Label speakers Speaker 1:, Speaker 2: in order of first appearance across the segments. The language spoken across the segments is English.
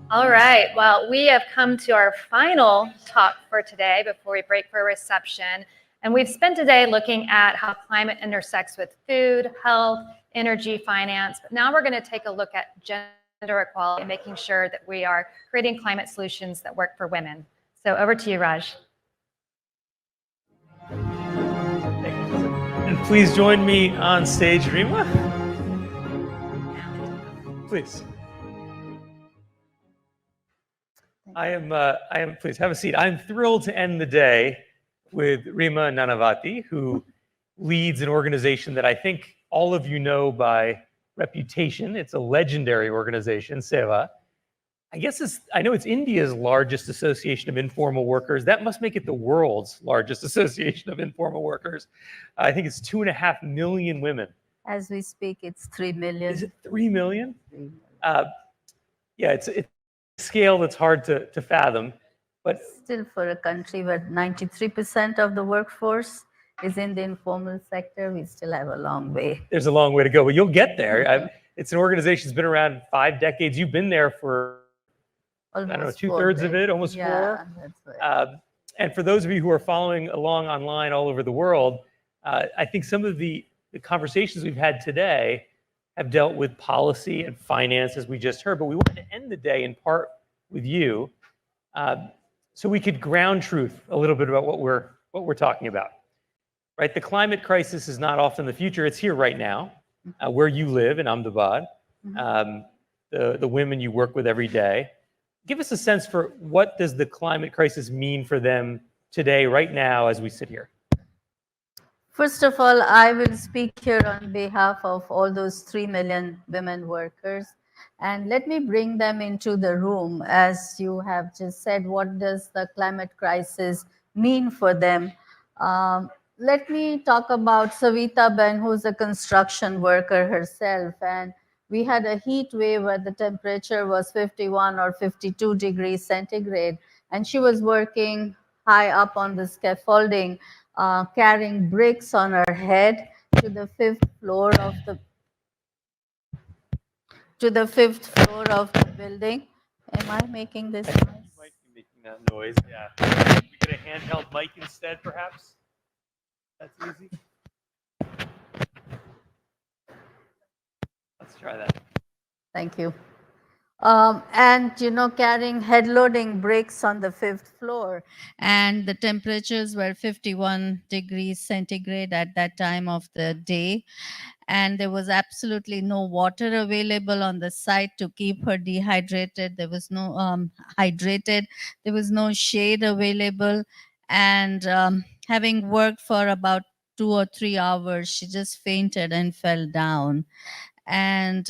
Speaker 1: All right, well, we have come to our final talk for today before we break for reception. And we've spent today looking at how climate intersects with food, health, energy, finance. But now we're going to take a look at gender equality and making sure that we are creating climate solutions that work for women. So over to you, Raj.
Speaker 2: And please join me on stage, Reema. Please. I am, please have a seat. I'm thrilled to end the day with Reema Nanavaty, who leads an organization that I think all of you know by reputation. It's a legendary organization, Seva. I know it's India's largest association of informal workers. That must make it the world's largest association of informal workers. I think it's 2.5 million women.
Speaker 3: As we speak, it's 3 million.
Speaker 2: Is it 3 million?
Speaker 3: 3 million.
Speaker 2: Yeah, it's a scale that's hard to fathom. But
Speaker 3: still, for a country where 93% of the workforce is in the informal sector, we still have a long way.
Speaker 2: There's a long way to go, but you'll get there. It's an organization that's been around 5 decades. You've been there for, almost, I don't know, 2/3 of it, almost 4.
Speaker 3: Yeah, that's right.
Speaker 2: And for those of you who are following along online all over the world, I think some of the conversations we've had today have dealt with policy and finance, as we just heard, but we wanted to end the day in part with you, so we could ground truth a little bit about what we're talking about. Right, the climate crisis is not off in the future; it's here right now, where you live in Ahmedabad. The women you work with every day. Give us a sense for what does the climate crisis mean for them today, right now, as we sit here.
Speaker 3: First of all, I will speak here on behalf of all those 3 million women workers. And let me bring them into the room. As you have just said, what does the climate crisis mean for them? Let me talk about Savita Ben, who's a construction worker herself. And we had a heat wave where the temperature was 51 or 52 degrees centigrade. And she was working high up on the scaffolding, carrying bricks on her head to the 5th floor of the building. Am I making this noise?
Speaker 2: You might be making that noise, yeah. We get a handheld mic instead, perhaps? That's easy. Let's try that.
Speaker 3: Thank you. And, carrying head-loading bricks on the 5th floor. And the temperatures were 51 degrees centigrade at that time of the day. And there was absolutely no water available on the site to keep her dehydrated. There was no hydrated. There was no shade available. And having worked for about 2 or 3 hours, she just fainted and fell down. And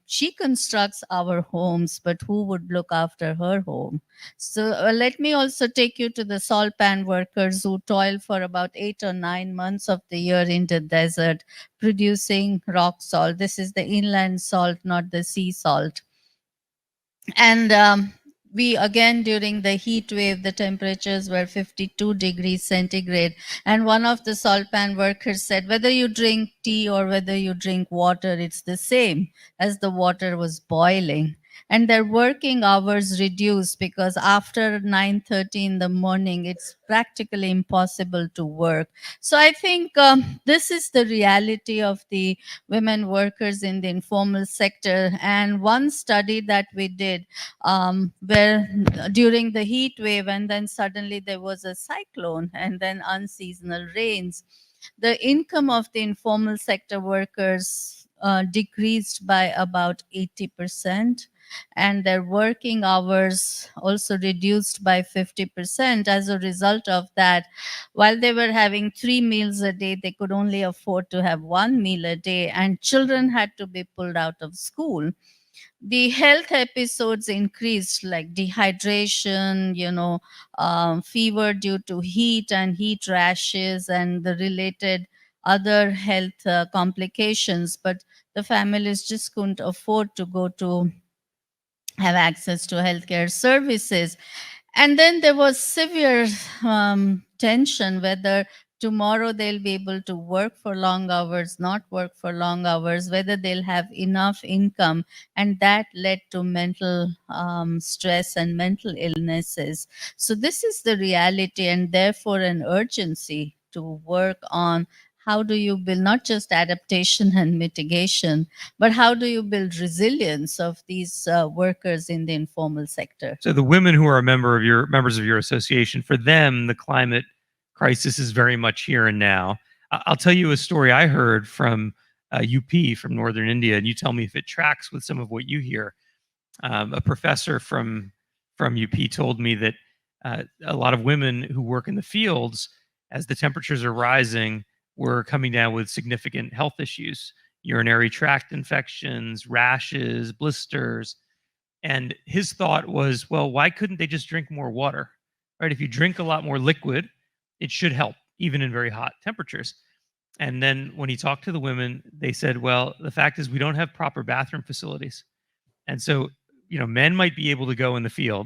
Speaker 3: she constructs our homes, but who would look after her home? So let me also take you to the salt pan workers who toil for about 8 or 9 months of the year in the desert, producing rock salt. This is the inland salt, not the sea salt. And we again, during the heat wave, the temperatures were 52 degrees centigrade. And one of the salt pan workers said, whether you drink tea or whether you drink water, it's the same, as the water was boiling. And their working hours reduced because after 9:30 in the morning, it's practically impossible to work. So I think this is the reality of the women workers in the informal sector. And one study that we did, where during the heat wave, and then suddenly there was a cyclone and then unseasonal rains, the income of the informal sector workers decreased by about 80%. And their working hours also reduced by 50%. As a result of that, while they were having 3 meals a day, they could only afford to have 1 meal a day, and children had to be pulled out of school. The health episodes increased, like dehydration, fever due to heat and heat rashes and the related other health complications. But the families just couldn't afford to go to have access to healthcare services. And then there was severe tension whether tomorrow they'll be able to work for long hours, not work for long hours, whether they'll have enough income. And that led to mental stress and mental illnesses. So this is the reality, and therefore an urgency to work on how do you build not just adaptation and mitigation, but how do you build resilience of these workers in the informal sector?
Speaker 2: So the women who are members of your association, for them, the climate crisis is very much here and now. I'll tell you a story I heard from UP, from northern India, and you tell me if it tracks with some of what you hear. A professor from UP told me that a lot of women who work in the fields, as the temperatures are rising, were coming down with significant health issues, urinary tract infections, rashes, blisters. And his thought was, well, why couldn't they just drink more water? Right? If you drink a lot more liquid, it should help, even in very hot temperatures. And then when he talked to the women, they said, well, the fact is we don't have proper bathroom facilities. And so, men might be able to go in the field,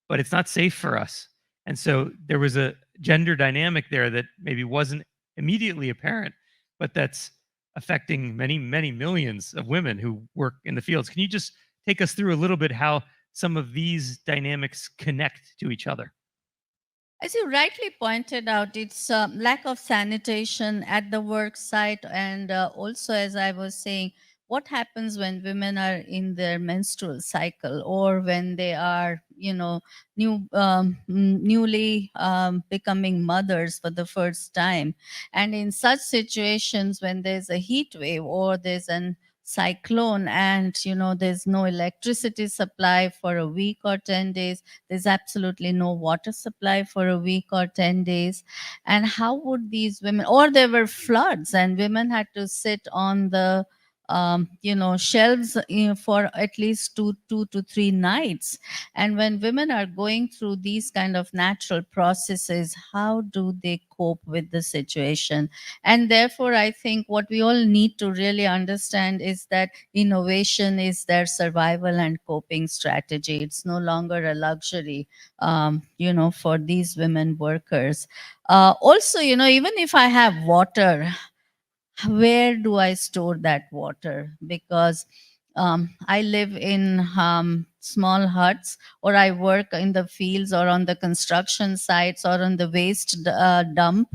Speaker 2: but it's not safe for us. And so there was a gender dynamic there that maybe wasn't immediately apparent, but that's affecting many, many millions of women who work in the fields. Can you just take us through a little bit how some of these dynamics connect to each other?
Speaker 3: As you rightly pointed out, it's lack of sanitation at the work site. And also, as I was saying, what happens when women are in their menstrual cycle, or when they are, newly becoming mothers for the first time. And in such situations, when there's a heat wave or there's an cyclone, and there's no electricity supply for a week or 10 days, there's absolutely no water supply for a week or 10 days. And how would these women, or there were floods and women had to sit on the shelves for at least two to three nights. And when women are going through these kind of natural processes, how do they cope with the situation? And therefore, I think what we all need to really understand is that innovation is their survival and coping strategy. It's no longer a luxury, for these women workers. Also, even if I have water, where do I store that water? Because I live in small huts, or I work in the fields or on the construction sites or on the waste dump,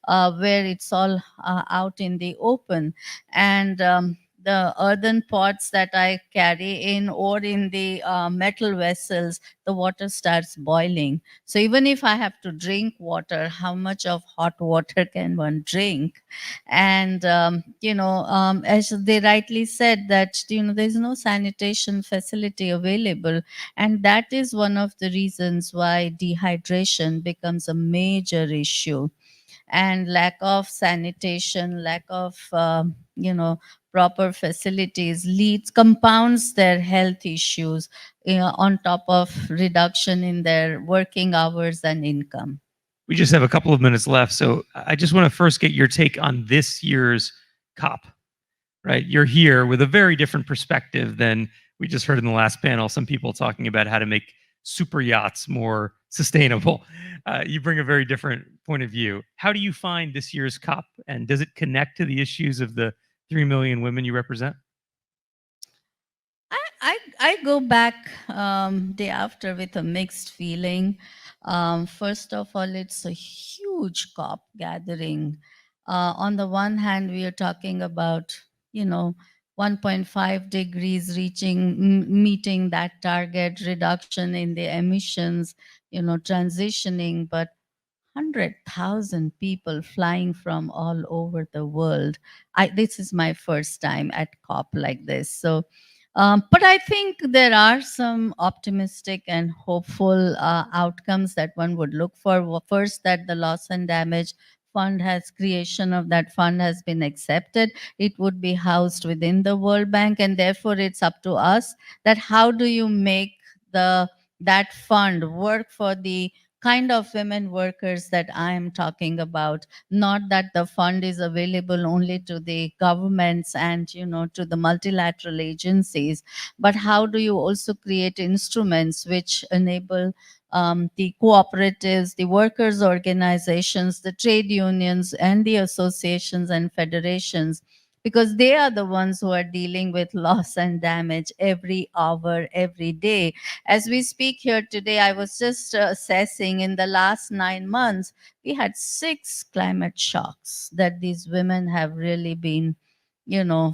Speaker 3: where it's all out in the open. And the earthen pots that I carry in, or in the metal vessels, the water starts boiling. So even if I have to drink water, how much of hot water can one drink? And as they rightly said, that there's no sanitation facility available, and that is one of the reasons why dehydration becomes a major issue. And lack of sanitation, lack of proper facilities compounds their health issues, on top of reduction in their working hours and income.
Speaker 2: We just have a couple of minutes left. So I just want to first get your take on this year's COP, right? You're here with a very different perspective than we just heard in the last panel. Some people talking about how to make super yachts more sustainable. You bring a very different point of view. How do you find this year's COP, and does it connect to the issues of the 3 million women you represent?
Speaker 3: I go back day after with a mixed feeling. First of all, it's a huge COP gathering. On the one hand, we are talking about 1.5 degrees meeting that target, reduction in the emissions, transitioning, but 100,000 people flying from all over the world. This is my first time at COP like this. So, but I think there are some optimistic and hopeful outcomes that one would look for. Well, first, that the loss and damage creation of that fund has been accepted. It would be housed within the World Bank, and therefore it's up to us that how do you make that fund work for the kind of women workers that I am talking about. Not that the fund is available only to the governments and, to the multilateral agencies, but how do you also create instruments which enable the cooperatives, the workers' organizations, the trade unions, and the associations and federations, because they are the ones who are dealing with loss and damage every hour, every day. As we speak here today, I was just assessing in the last 9 months, we had 6 climate shocks that these women have really been,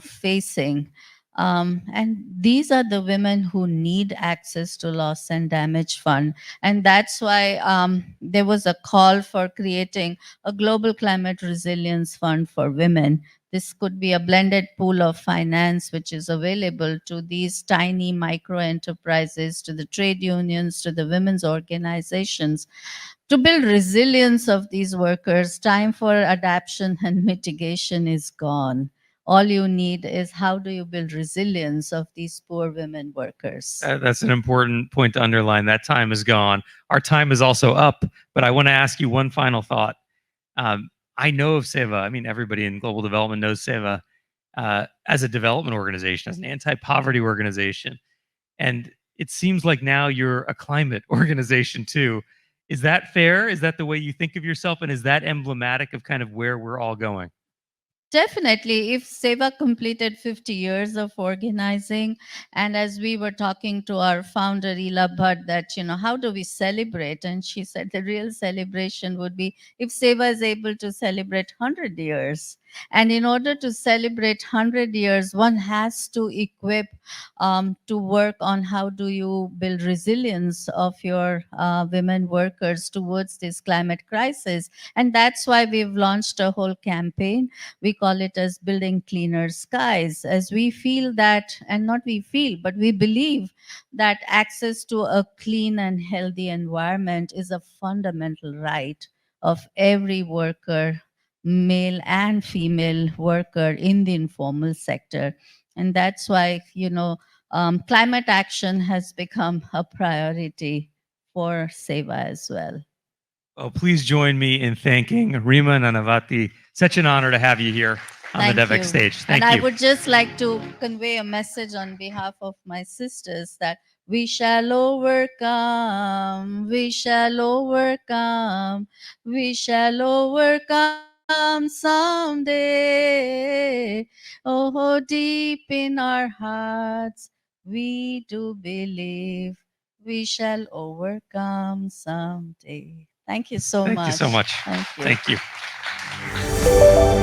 Speaker 3: facing. And these are the women who need access to loss and damage fund. And that's why there was a call for creating a global climate resilience fund for women. This could be a blended pool of finance which is available to these tiny micro enterprises, to the trade unions, to the women's organizations, to build resilience of these workers. Time for adaptation and mitigation is gone. All you need is how do you build resilience of these poor women workers?
Speaker 2: That's an important point to underline. That time is gone. Our time is also up, but I want to ask you one final thought. I know of SEVA. I mean, everybody in global development knows SEVA as a development organization, as an anti-poverty organization. And it seems like now you're a climate organization too. Is that fair? Is that the way you think of yourself? And is that emblematic of kind of where we're all going?
Speaker 3: Definitely. If SEVA completed 50 years of organizing, and as we were talking to our founder, Ila Bhatt, that, how do we celebrate? And she said the real celebration would be if SEVA is able to celebrate 100 years. And in order to celebrate 100 years, one has to equip to work on how do you build resilience of your women workers towards this climate crisis. And that's why we've launched a whole campaign. We call it as building cleaner skies, as we feel that, and not we feel, but we believe that access to a clean and healthy environment is a fundamental right of every worker, male and female worker in the informal sector. And that's why, climate action has become a priority for SEVA as well.
Speaker 2: Well, please join me in thanking Reema Nanavaty. Such an honor to have you here on the Devex stage. Thank you.
Speaker 3: I would just like to convey a message on behalf of my sisters that we shall overcome, we shall overcome, we shall overcome someday. Oh, deep in our hearts, we do believe we shall overcome someday. Thank you so much.
Speaker 2: Thank you so much.
Speaker 3: Thank you.
Speaker 2: Thank you.